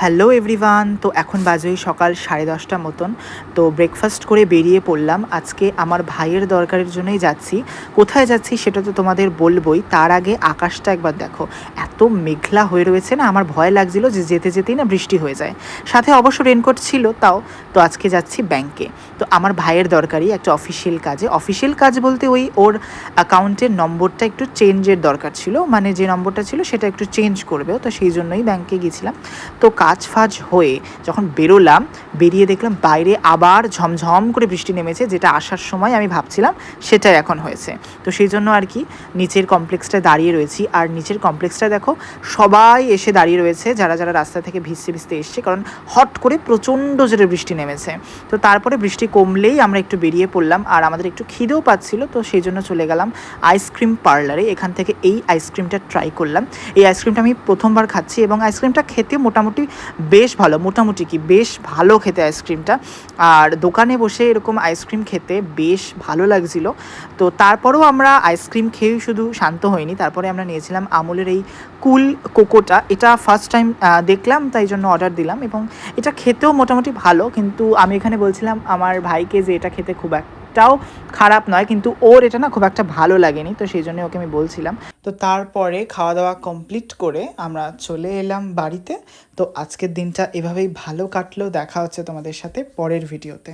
Hello everyone. তো এখন বাজে সকাল 10:30 মতন। তো ব্রেকফাস্ট করে বেরিয়ে পড়লাম। আজকে আমার ভাইয়ের দরকারের জন্যই যাচ্ছি। কোথায় যাচ্ছি সেটা তো তোমাদের বলবই। তার আগে আকাশটা একবার দেখো, এত মেঘলা হয়ে রয়েছে না, আমার ভয় লাগছিল যে যেতে যেতেই না বৃষ্টি হয়ে যায়। সাথে অবশ্য রেনকোট ছিল তাও। তো আজকে যাচ্ছি ব্যাংকে। তো আমার ভাইয়ের দরকারি একটা অফিসিয়াল কাজে, অফিসিয়াল কাজ বলতে ওই ওর অ্যাকাউন্টের নম্বরটা একটু চেঞ্জের দরকার ছিল, মানে যে নম্বরটা ছিল সেটা একটু চেঞ্জ করবে, তো সেই জন্যই ব্যাংকে গেছিলাম। তো কাজ ফাজ হয়ে যখন বেরোলাম, বেরিয়ে দেখলাম বাইরে আবার ঝমঝম করে বৃষ্টি নেমেছে, যেটা আসার সময় আমি ভাবছিলাম সেটাই এখন হয়েছে। তো সেই জন্য আর কি নিচের কমপ্লেক্সটায় দাঁড়িয়ে রয়েছি। আর নিচের কমপ্লেক্সটা দেখো, সবাই এসে দাঁড়িয়ে রয়েছে যারা যারা রাস্তা থেকে ভিজতে ভিজতে এসছে, কারণ হট করে প্রচণ্ড জোরে বৃষ্টি নেমেছে। তো তারপরে বৃষ্টি কমলেই আমরা একটু বেরিয়ে পড়লাম, আর আমাদের একটু খিদেও পাচ্ছিল, তো সেই জন্য চলে গেলাম আইসক্রিম পার্লারে। এখান থেকে এই আইসক্রিমটা ট্রাই করলাম। এই আইসক্রিমটা আমি প্রথমবার খাচ্ছি এবং আইসক্রিমটা খেতে মোটামুটি বেশ ভালো, মোটামুটি কি বেশ ভালো খেতে আইসক্রিমটা। আর দোকানে বসে এরকম আইসক্রিম খেতে বেশ ভালো লাগছিল। তো তারপরেও আমরা আইসক্রিম খেয়েই শুধু শান্ত হইনি, তারপরে আমরা নিয়েছিলাম আমুলের এই কুল কোকোটা। এটা ফার্স্ট টাইম দেখলাম, তাই জন্য অর্ডার দিলাম। এবং এটা খেতেও মোটামুটি ভালো, কিন্তু আমি এখানে বলছিলাম আমার ভাইকে যে এটা খেতে খুব একটাও খারাপ নয়, কিন্তু ওর এটা না খুব একটা ভালো লাগেনি, তো সেই জন্য ওকে আমি বলছিলাম। তো তারপরে খাওয়া দাওয়া কমপ্লিট করে আমরা চলে এলাম বাড়িতে। তো আজকের দিনটা এভাবেই ভালো কাটলো। দেখা হচ্ছে তোমাদের সাথে পরের ভিডিওতে।